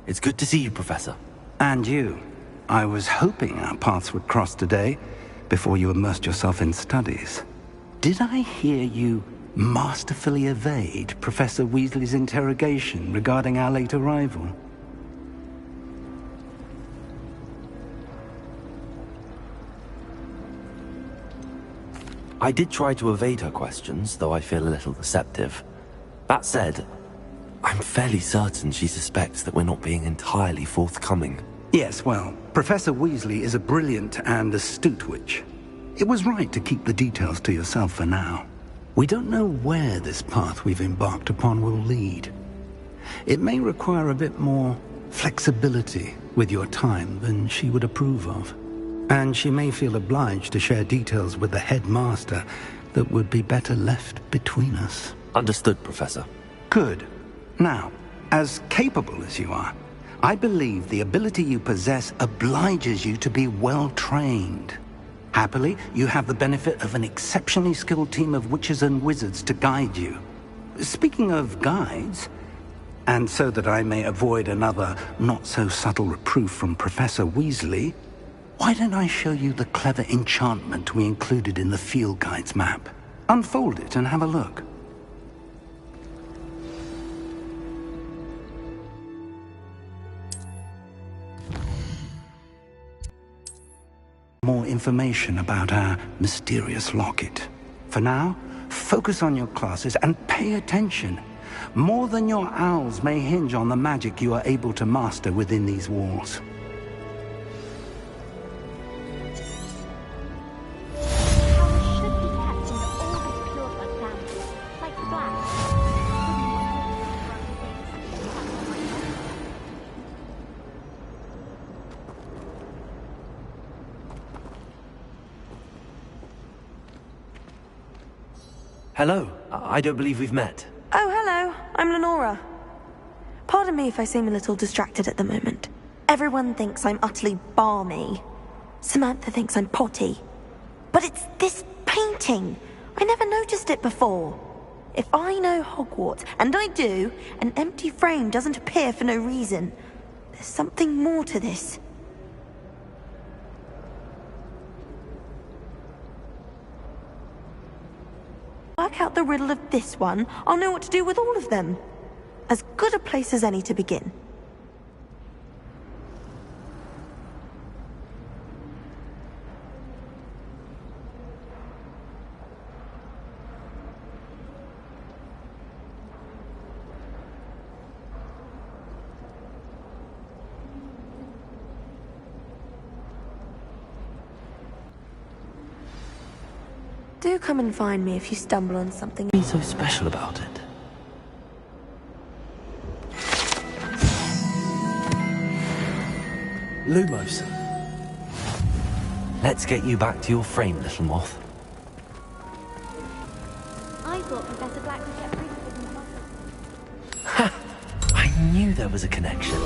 It's good to see you, Professor. And you. I was hoping our paths would cross today, before you immersed yourself in studies. Did I hear you masterfully evade Professor Weasley's interrogation regarding our late arrival? I did try to evade her questions, though I feel a little deceptive. That said, I'm fairly certain she suspects that we're not being entirely forthcoming. Yes, well, Professor Weasley is a brilliant and astute witch. It was right to keep the details to yourself for now. We don't know where this path we've embarked upon will lead. It may require a bit more flexibility with your time than she would approve of. And she may feel obliged to share details with the headmaster that would be better left between us. Understood, Professor. Good. Now, as capable as you are, I believe the ability you possess obliges you to be well trained. Happily, you have the benefit of an exceptionally skilled team of witches and wizards to guide you. Speaking of guides, and so that I may avoid another not-so-subtle reproof from Professor Weasley, why don't I show you the clever enchantment we included in the field guide's map? Unfold it and have a look. More information about our mysterious locket. For now, focus on your classes and pay attention. More than your owls may hinge on the magic you are able to master within these walls. Hello. I don't believe we've met. Oh, hello. I'm Lenora. Pardon me if I seem a little distracted at the moment. Everyone thinks I'm utterly balmy. Samantha thinks I'm potty. But it's this painting. I never noticed it before. If I know Hogwarts, and I do, an empty frame doesn't appear for no reason. There's something more to this. Work out the riddle of this one, I'll know what to do with all of them. As good a place as any to begin. Do come and find me if you stumble on something. What's so special about it? Lumos. Let's get you back to your frame, little moth. I thought Professor Black would get rid of him. Ha! I knew there was a connection.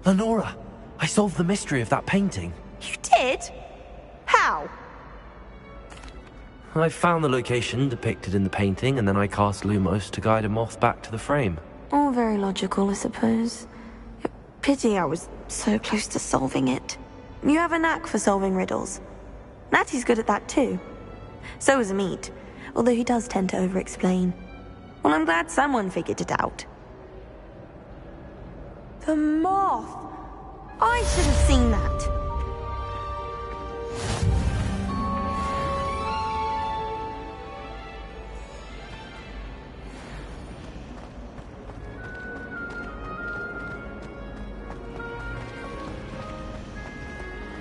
Lenora, I solved the mystery of that painting. You did? How? I found the location depicted in the painting, and then I cast Lumos to guide a moth back to the frame. All very logical, I suppose. Pity I was so close to solving it. You have a knack for solving riddles. Natty's good at that too. So is Amit, although he does tend to over-explain. Well, I'm glad someone figured it out. The moth! I should have seen that.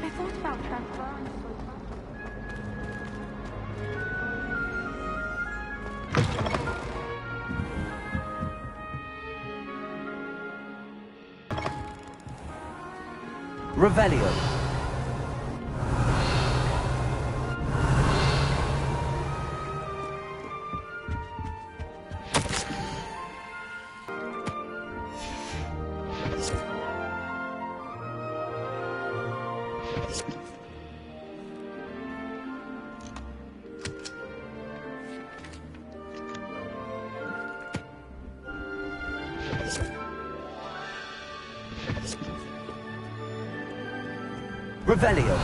I thought about transferring to Revelio. Revelio.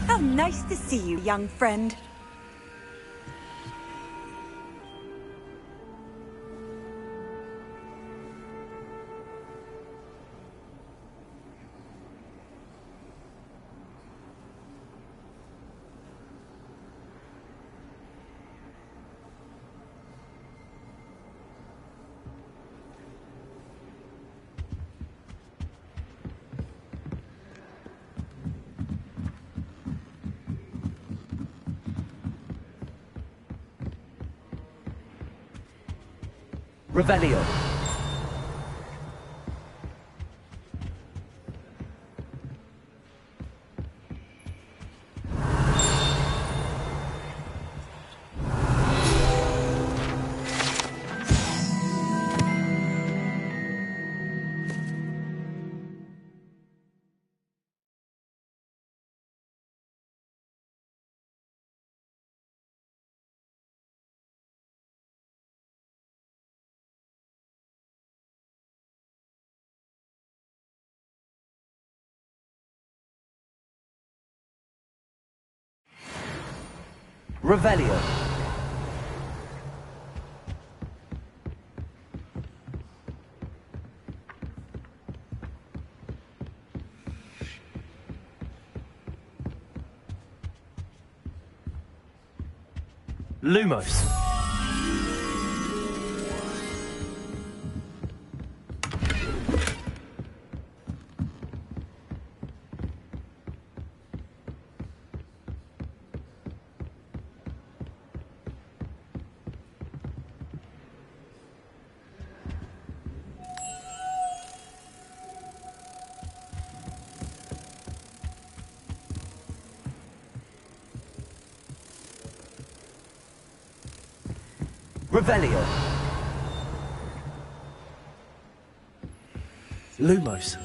How nice to see you, young friend. Revelio. Revelio. Lumos. Revelio. Lumos.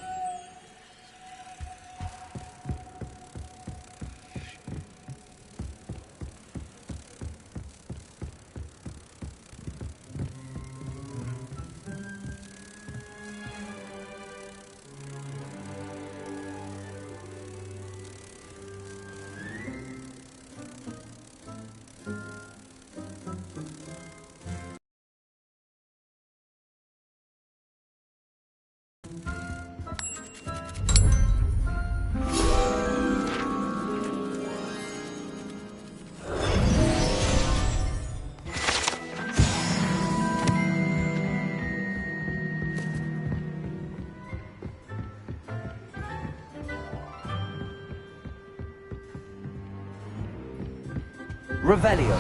Revelio.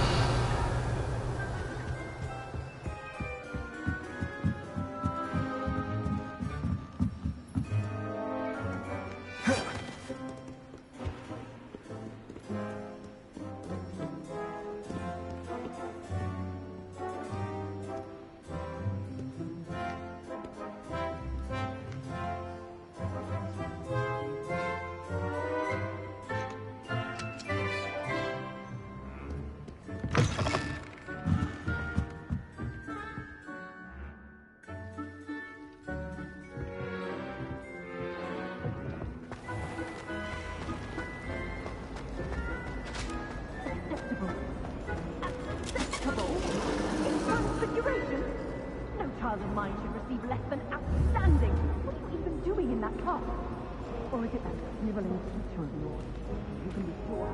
No child of mine should receive less than outstanding. What are you even doing in that class? Or is it that sniveling teacher of yours? You can be sure.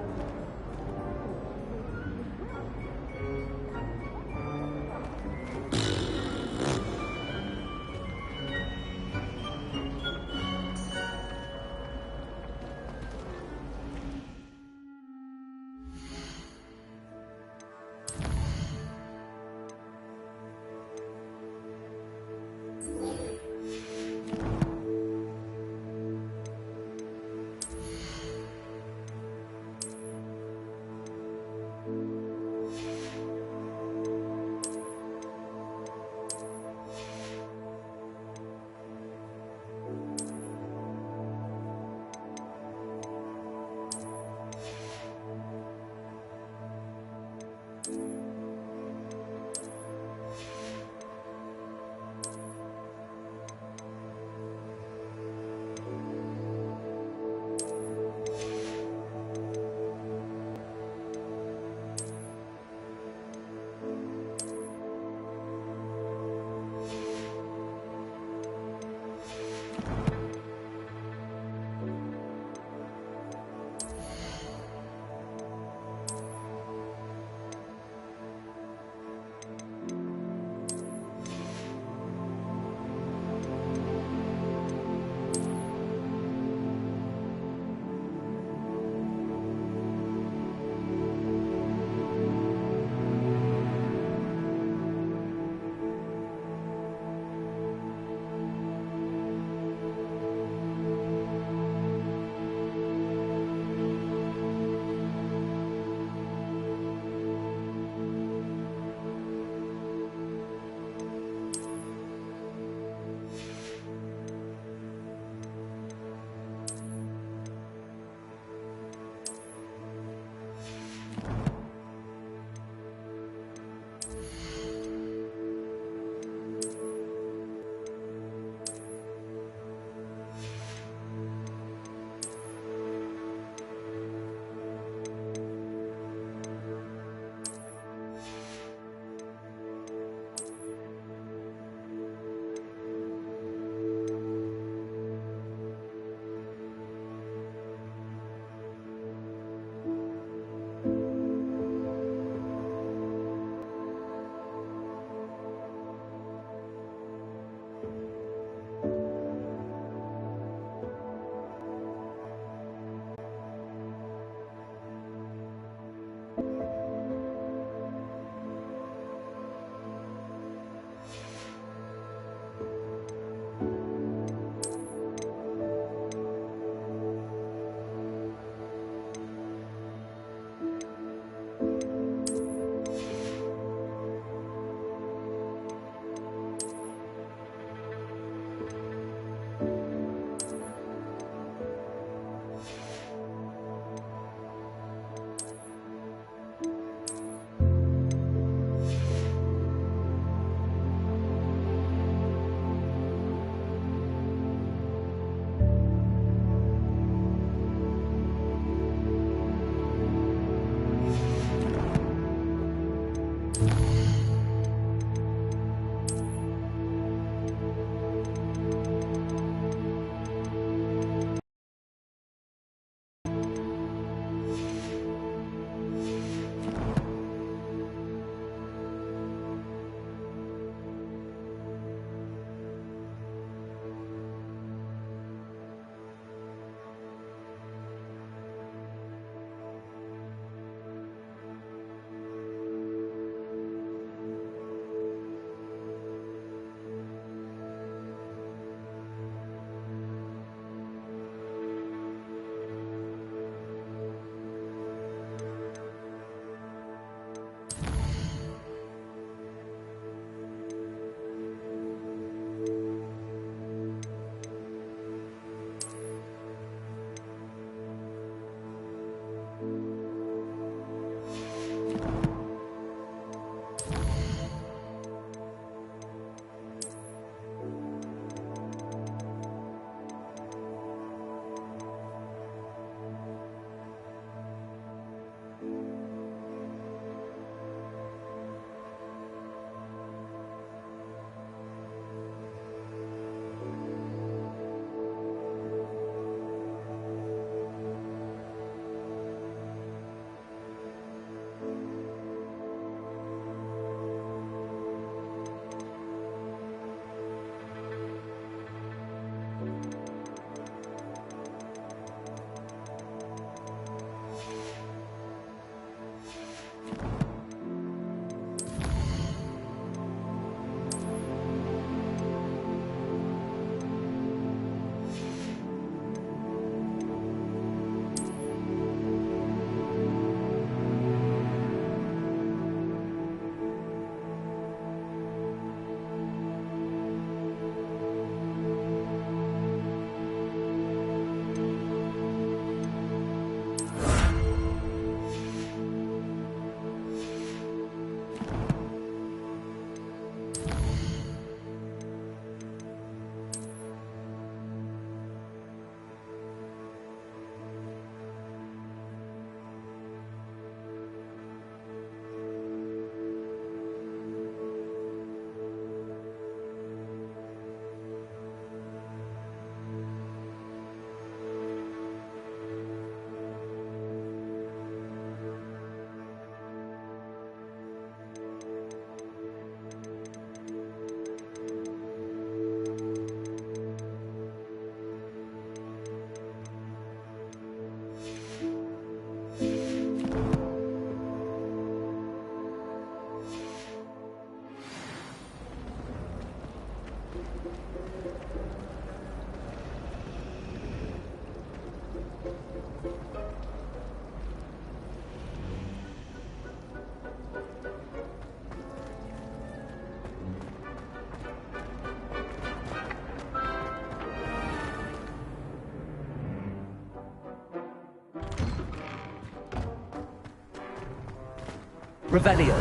Revelio.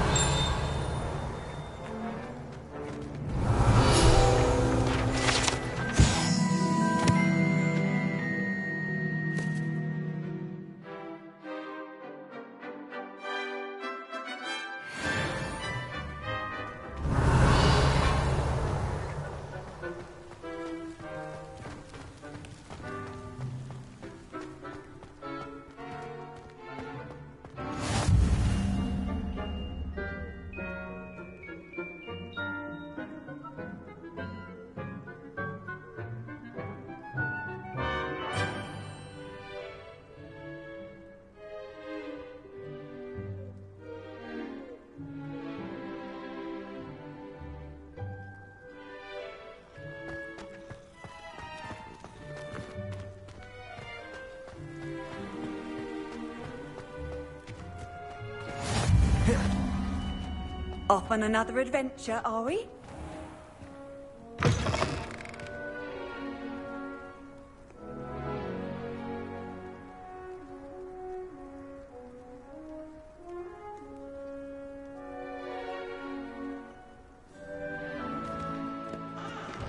Off on another adventure, are we?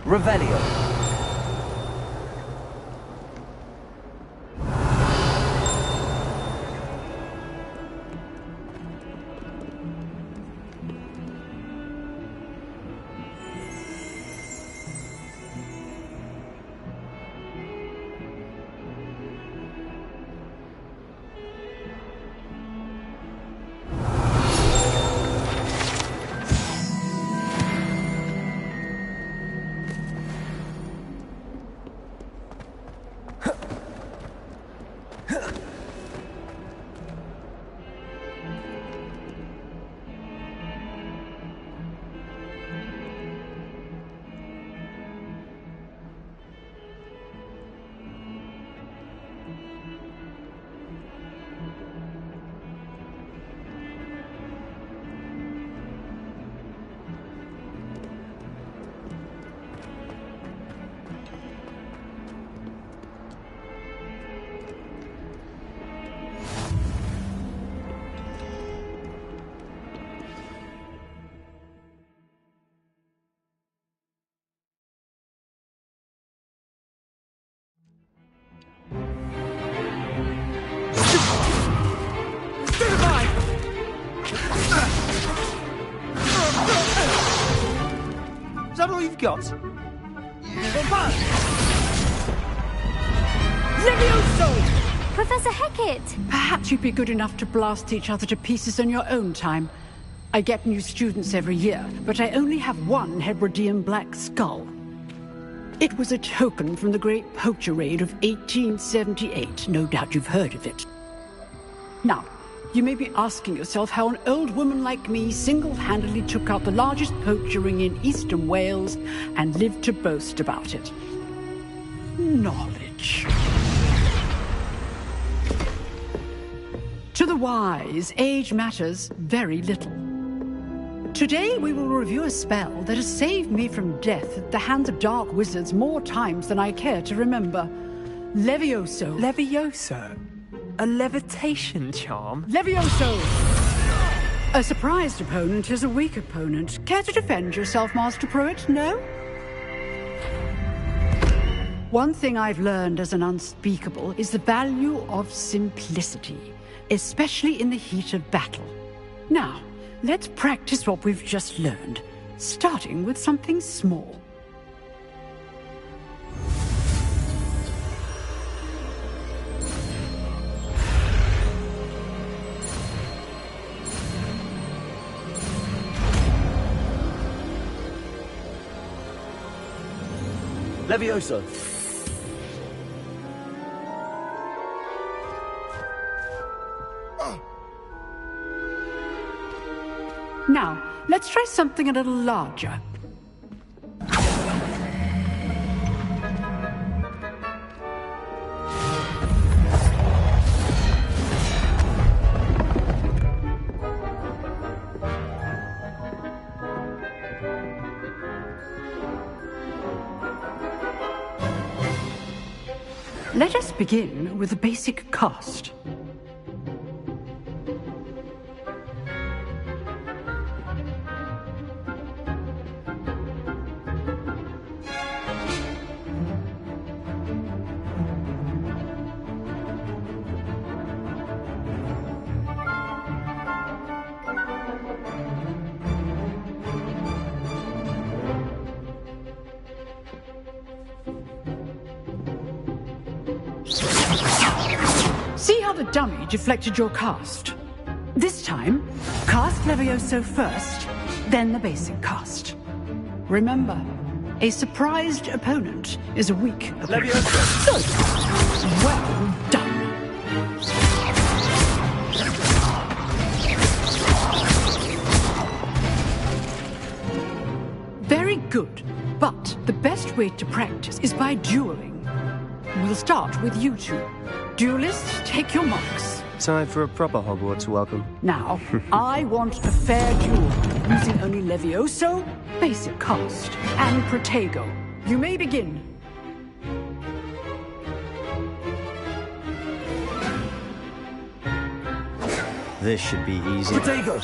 Revelio. Is that all you've got? Levioso! Professor Hecat! Perhaps you'd be good enough to blast each other to pieces on your own time. I get new students every year, but I only have one Hebridean black skull. It was a token from the Great Poacher Raid of 1878. No doubt you've heard of it. Now, you may be asking yourself how an old woman like me single-handedly took out the largest poacher ring in eastern Wales and lived to boast about it. Knowledge. To the wise, age matters very little. Today we will review a spell that has saved me from death at the hands of dark wizards more times than I care to remember. Levioso. Levioso? A levitation charm? Levioso! A surprised opponent is a weak opponent. Care to defend yourself, Master Pruitt? No? One thing I've learned as an unspeakable is the value of simplicity, especially in the heat of battle. Now, let's practice what we've just learned, starting with something small. Levioso. Now, let's try something a little larger. Let us begin with the basic cast. See how the dummy deflected your cast? This time, cast Levioso first, then the basic cast. Remember, a surprised opponent is a weak opponent. Levioso! Good. Well done. Very good, but the best way to practice is by dueling. We'll start with you two. Duelists, take your marks. Time for a proper Hogwarts welcome. Now, I want a fair duel, using only Levioso, basic cast, and Protego. You may begin. This should be easy. Protego!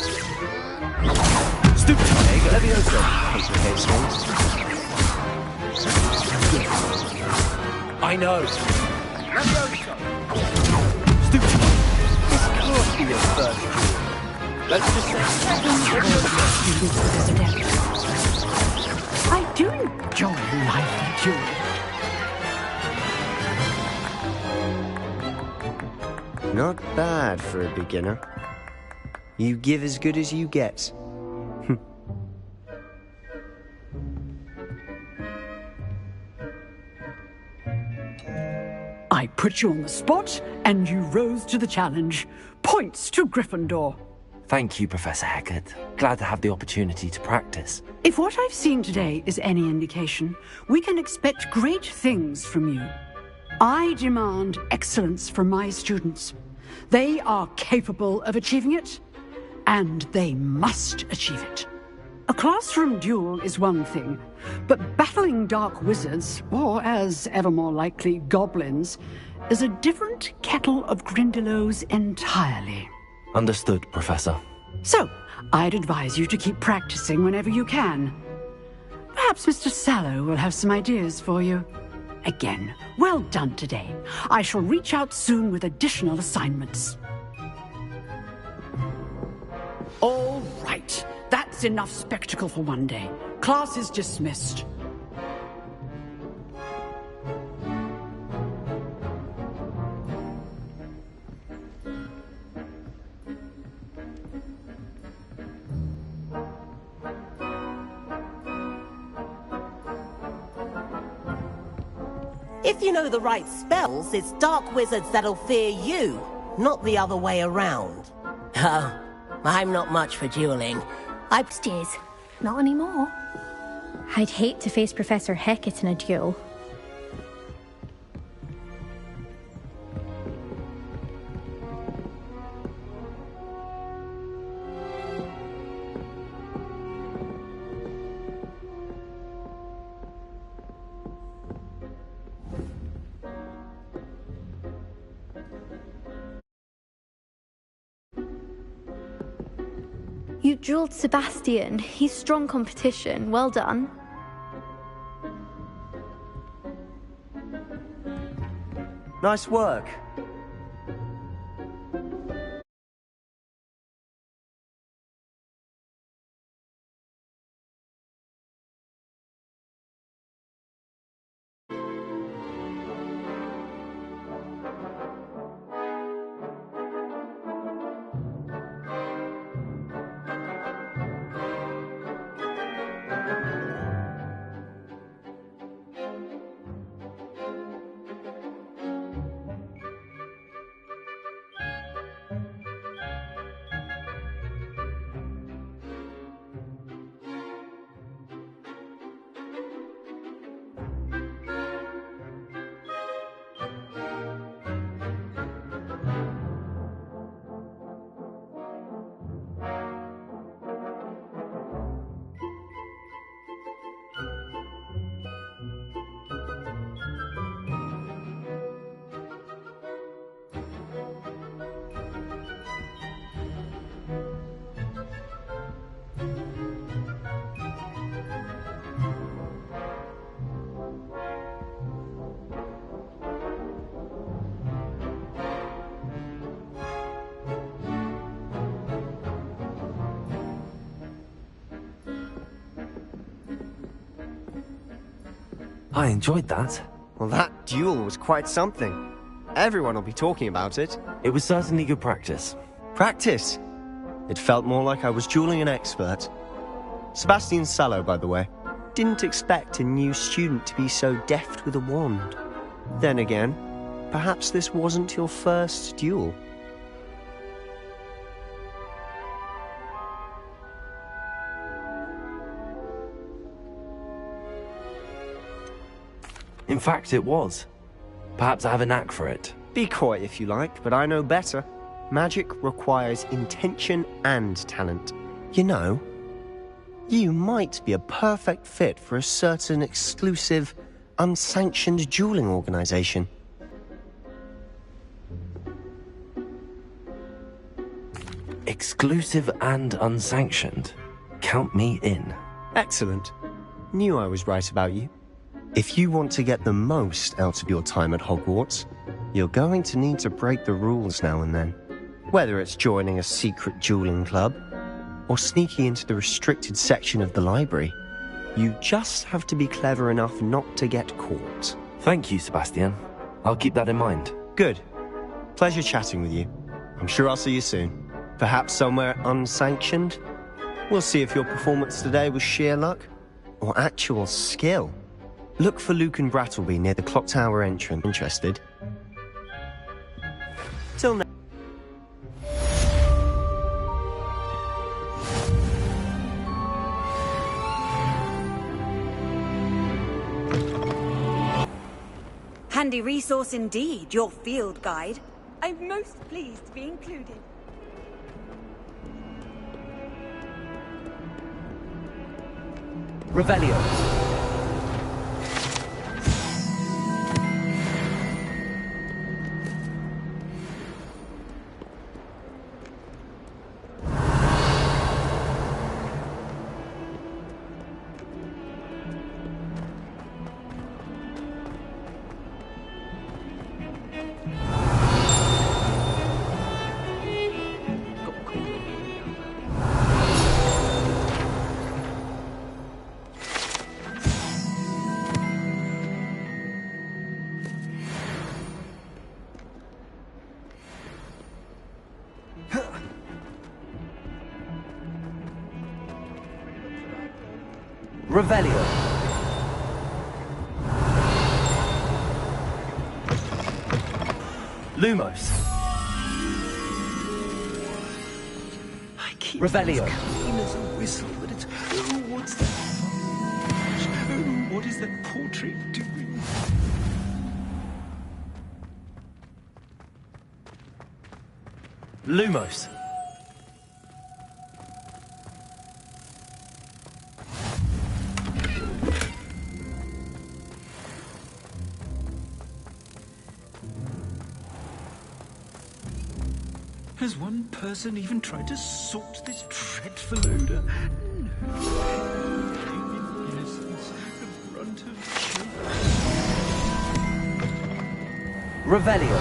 Stoop Protego! Levioso! Okay, Swings. I know! Levioso! Stoop This can't be your first duel. Let's just say... I do enjoy lively dueling. Not bad for a beginner. You give as good as you get. I put you on the spot, and you rose to the challenge. Points to Gryffindor. Thank you, Professor Hecat. Glad to have the opportunity to practice. If what I've seen today is any indication, we can expect great things from you. I demand excellence from my students. They are capable of achieving it, and they must achieve it. A classroom duel is one thing, but battling dark wizards, or as ever more likely, goblins, is a different kettle of Grindylows entirely. Understood, Professor. So, I'd advise you to keep practicing whenever you can. Perhaps Mr. Sallow will have some ideas for you. Again, well done today. I shall reach out soon with additional assignments. All right. That's enough spectacle for one day. Class is dismissed. If you know the right spells, it's dark wizards that'll fear you, not the other way around. Oh, I'm not much for dueling. Upstairs. Not anymore. I'd hate to face Professor Hecat in a duel. You dueled Sebastian. He's strong competition. Well done. Nice work. I enjoyed that. Well, that duel was quite something. Everyone will be talking about it. It was certainly good practice. Practice? It felt more like I was dueling an expert. Sebastian Sallow, by the way. Didn't expect a new student to be so deft with a wand. Then again, perhaps this wasn't your first duel. In fact, it was. Perhaps I have a knack for it. Be coy if you like, but I know better. Magic requires intention and talent. You know, you might be a perfect fit for a certain exclusive, unsanctioned dueling organization. Exclusive and unsanctioned? Count me in. Excellent. Knew I was right about you. If you want to get the most out of your time at Hogwarts, you're going to need to break the rules now and then. Whether it's joining a secret dueling club, or sneaking into the restricted section of the library, you just have to be clever enough not to get caught. Thank you, Sebastian. I'll keep that in mind. Good. Pleasure chatting with you. I'm sure I'll see you soon. Perhaps somewhere unsanctioned? We'll see if your performance today was sheer luck, or actual skill. Look for Luke and Brattleby near the Clock Tower entrance. Interested? Till now. Handy resource indeed, your field guide. I'm most pleased to be included. Revelio. Revelio. Lumos. I keep Revelio. clean as a whistle, but it's... Oh, what's that fudge? Oh, what is that portrait doing? Lumos. Has one person even tried to sort this dreadful odor? No. In essence, the brunt of children. Revelio.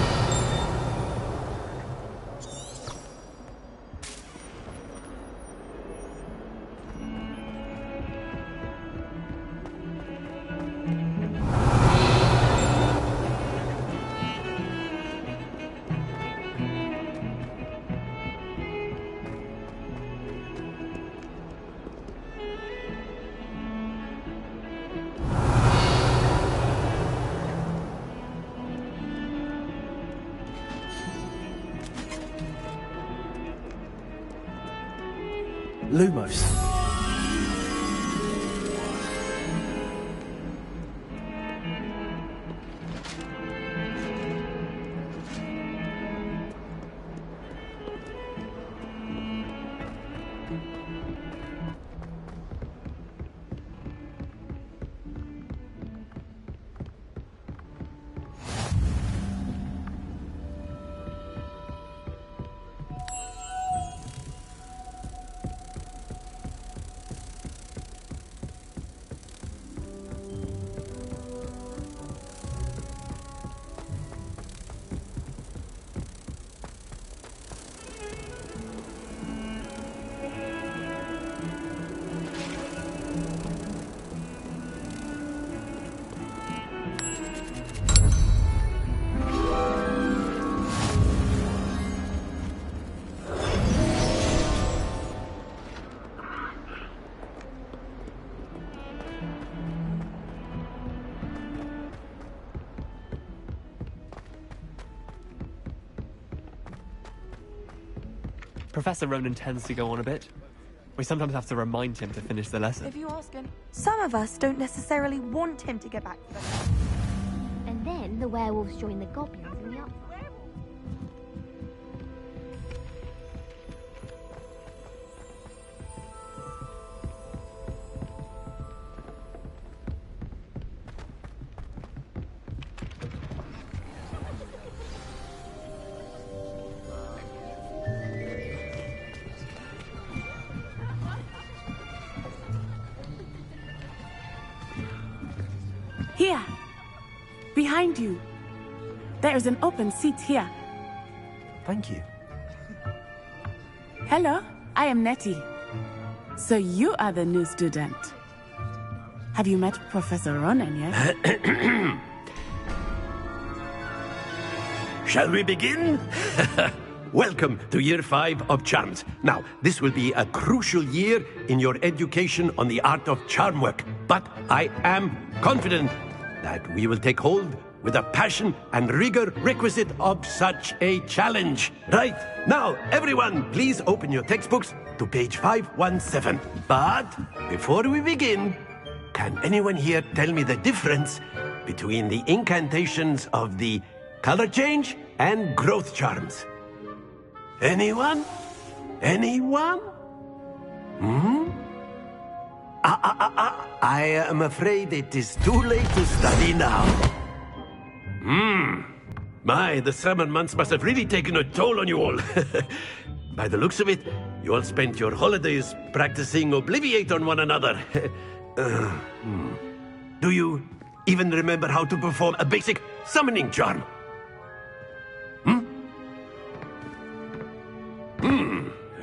Lumos. Professor Ronan tends to go on a bit. We sometimes have to remind him to finish the lesson. If you ask him, some of us don't necessarily want him to get back to them. And then the werewolves join the goblins in the up. Here, behind you. There is an open seat here. Thank you. Hello, I am Nettie. So you are the new student. Have you met Professor Ronan yet? Shall we begin? Welcome to Year 5 of Charms. Now, this will be a crucial year in your education on the art of charm work. But I am confident that we will take hold with the passion and rigor requisite of such a challenge. Right, now, everyone, please open your textbooks to page 517. But before we begin, can anyone here tell me the difference between the incantations of the color change and growth charms? Anyone? Anyone? I am afraid it is too late to study now. My, the summer months must have really taken a toll on you all. By the looks of it, you all spent your holidays practicing Obliviate on one another. Do you even remember how to perform a basic summoning charm?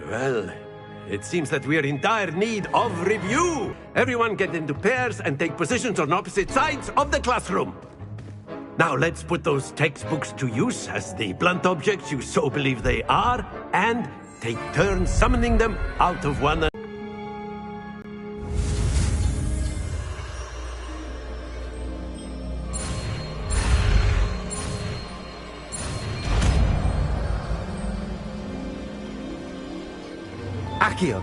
Well, it seems that we are in dire need of review. Everyone get into pairs and take positions on opposite sides of the classroom. Now let's put those textbooks to use as the blunt objects you so believe they are, and take turns summoning them out of one another. Accio.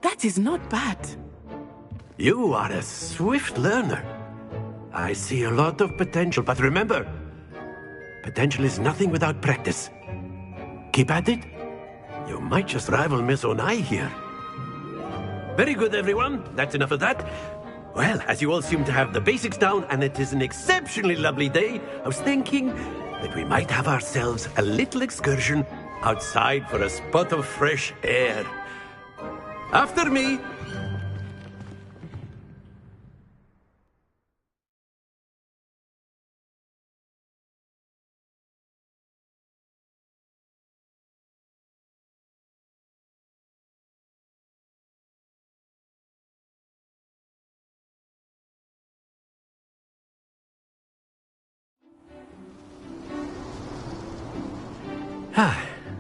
That is not bad. You are a swift learner. I see a lot of potential, but remember, potential is nothing without practice. Keep at it. You might just rival Miss Onai here. Very good, everyone. That's enough of that. Well, as you all seem to have the basics down, and it is an exceptionally lovely day, I was thinking that we might have ourselves a little excursion outside for a spot of fresh air. After me.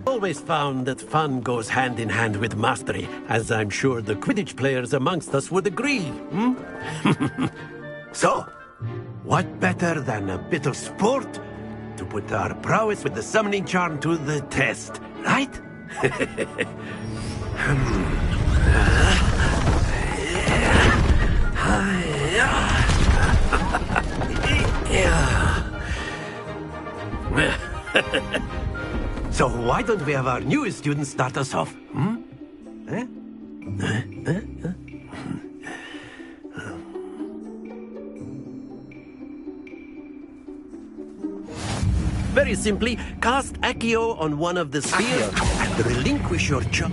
Always found that fun goes hand in hand with mastery, as I'm sure the Quidditch players amongst us would agree. So, what better than a bit of sport to put our prowess with the summoning charm to the test, right? So why don't we have our newest student start us off? Very simply, cast Accio on one of the spheres and relinquish your charm.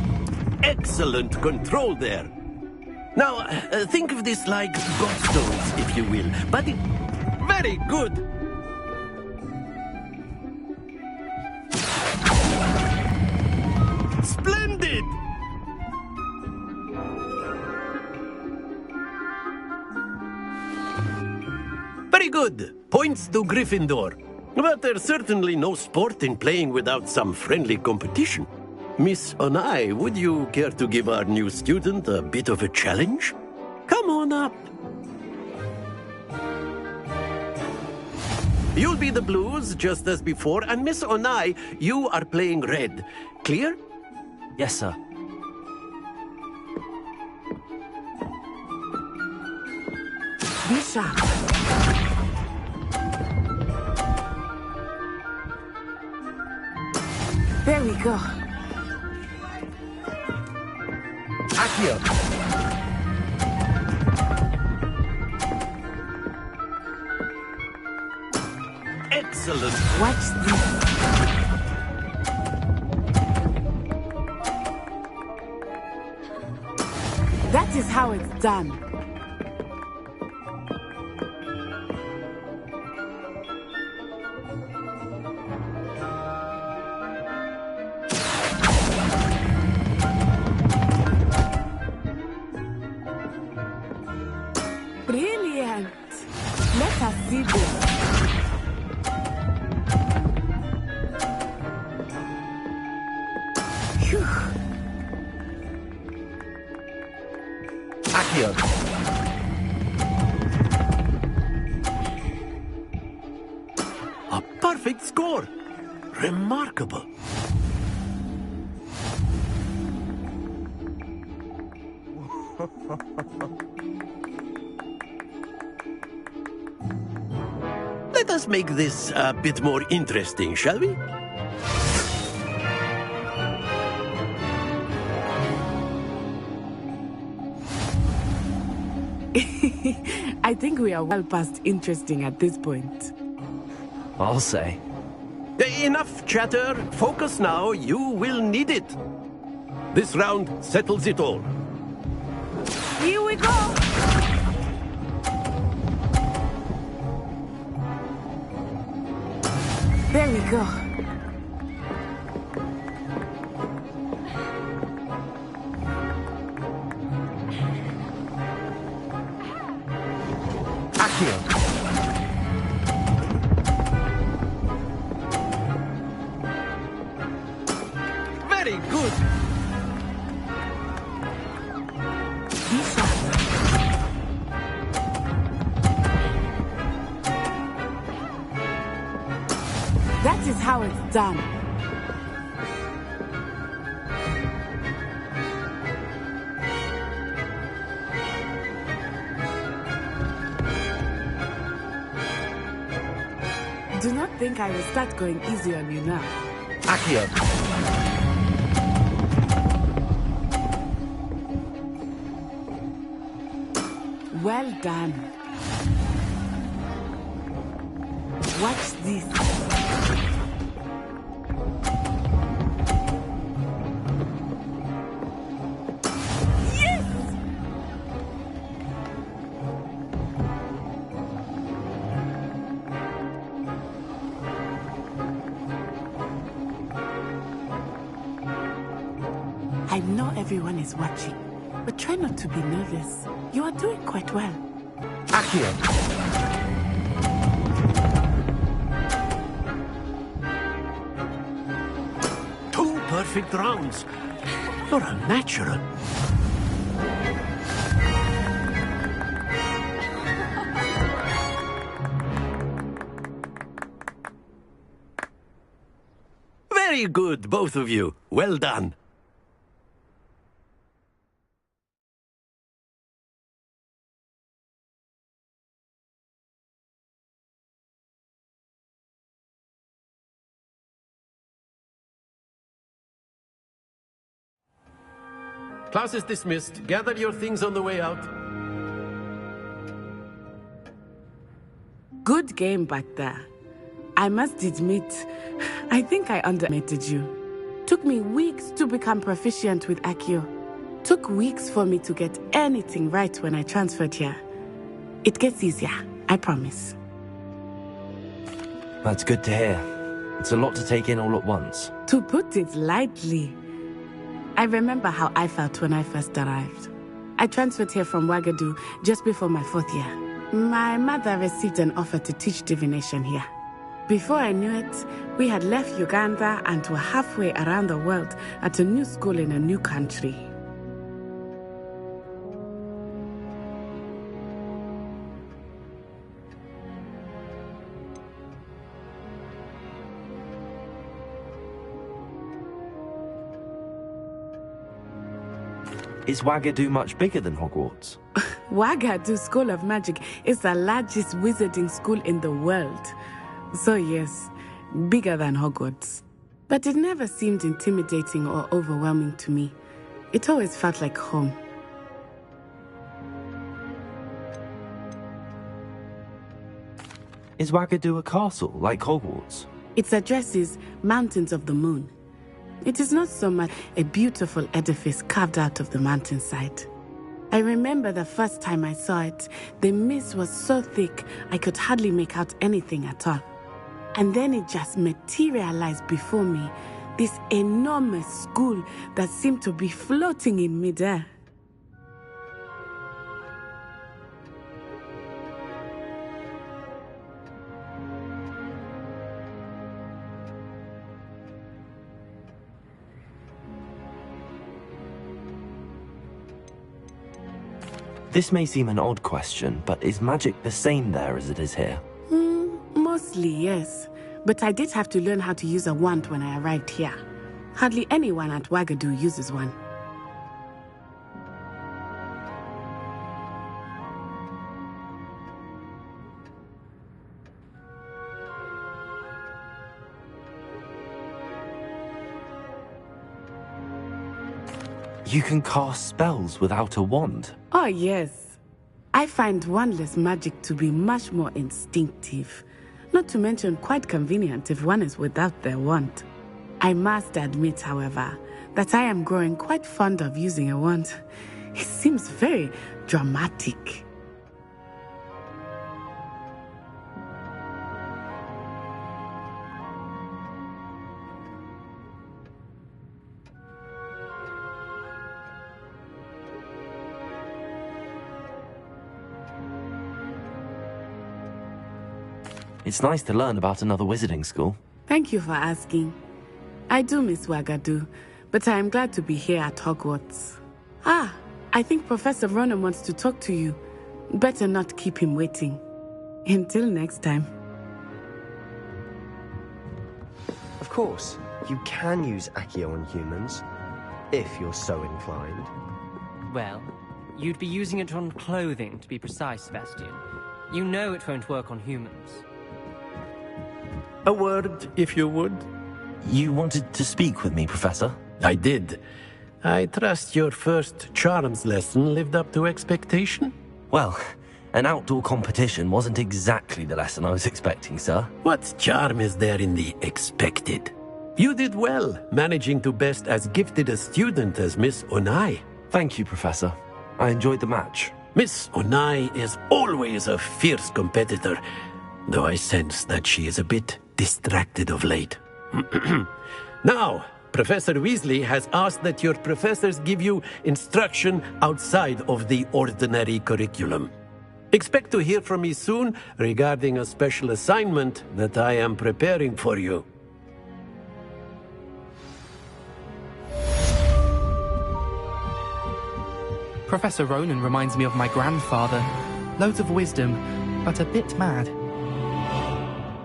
Excellent control there. Now, think of this like godstones, if you will. But very good. Splendid! Very good. Points to Gryffindor. But there's certainly no sport in playing without some friendly competition. Miss Onai, would you care to give our new student a bit of a challenge? Come on up. You'll be the blues, just as before, and Miss Onai, you are playing red. Clear? Yes, sir. Be sharp. There we go. Accio. Excellent. Watch this. That is how it's done. Brilliant. Let us see this. Accio. A perfect score. Remarkable. Let us make this a bit more interesting, shall we? I think we are well past interesting at this point. I'll say. Enough chatter. Focus now. You will need it. This round settles it all. Here we go. There we go. Accio. Very good. That is how it's done. Do not think I will start going easy on you now. Accio. Well done. Watch this. Yes! I know everyone is watching, but try not to be nervous. You are doing quite well. Accio. Two perfect rounds. You're a natural. Very good, both of you. Well done. Class is dismissed. Gather your things on the way out. Good game back there. I must admit, I think I underestimated you. Took me weeks to become proficient with Accio. Took weeks for me to get anything right when I transferred here. It gets easier, I promise. That's good to hear. It's a lot to take in all at once. To put it lightly, I remember how I felt when I first arrived. I transferred here from Wagadu just before my 4th year. My mother received an offer to teach divination here. Before I knew it, we had left Uganda and were halfway around the world at a new school in a new country. Is Wagadu much bigger than Hogwarts? Wagadu School of Magic is the largest wizarding school in the world. So yes, bigger than Hogwarts. But it never seemed intimidating or overwhelming to me. It always felt like home. Is Wagadu a castle, like Hogwarts? Its address is Mountains of the Moon. It is not so much a beautiful edifice carved out of the mountainside. I remember the first time I saw it, the mist was so thick I could hardly make out anything at all. And then it just materialized before me, this enormous school that seemed to be floating in midair. This may seem an odd question, but is magic the same there as it is here? Mostly, yes. But I did have to learn how to use a wand when I arrived here. Hardly anyone at Wagadu uses one. You can cast spells without a wand? Oh, yes. I find wandless magic to be much more instinctive. Not to mention quite convenient if one is without their wand. I must admit, however, that I am growing quite fond of using a wand. It seems very dramatic. It's nice to learn about another wizarding school. Thank you for asking. I do miss Wagadu, but I am glad to be here at Hogwarts. Ah, I think Professor Ronan wants to talk to you. Better not keep him waiting. Until next time. Of course, you can use Accio on humans, if you're so inclined. Well, you'd be using it on clothing, to be precise, Sebastian. You know it won't work on humans. A word, if you would. You wanted to speak with me, Professor? I did. I trust your first charms lesson lived up to expectation? Well, an outdoor competition wasn't exactly the lesson I was expecting, sir. What charm is there in the expected? You did well, managing to best as gifted a student as Miss Onai. Thank you, Professor. I enjoyed the match. Miss Onai is always a fierce competitor, though I sense that she is a bit distracted of late. Now, Professor Weasley has asked that your professors give you instruction outside of the ordinary curriculum. Expect to hear from me soon regarding a special assignment that I am preparing for you. Professor Ronan reminds me of my grandfather. Loads of wisdom, but a bit mad.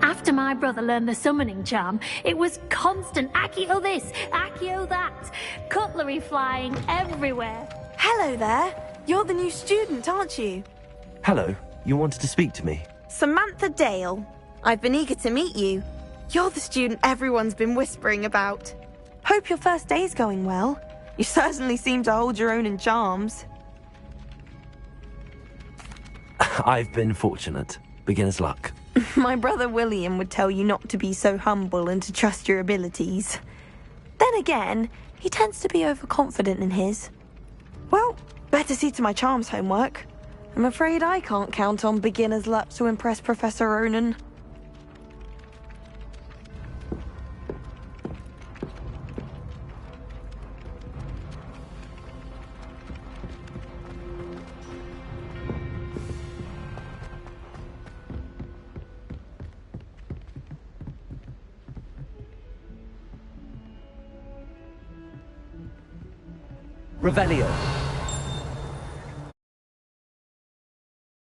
After my brother learned the summoning charm, it was constant Accio this, Accio that. Cutlery flying everywhere. Hello there. You're the new student, aren't you? Hello. You wanted to speak to me? Samantha Dale. I've been eager to meet you. You're the student everyone's been whispering about. Hope your first day's going well. You certainly seem to hold your own in charms. I've been fortunate. Beginner's luck. My brother William would tell you not to be so humble and to trust your abilities. Then again, he tends to be overconfident in his. Well, better see to my charms homework. I'm afraid I can't count on beginner's luck to impress Professor Ronan. Revelio.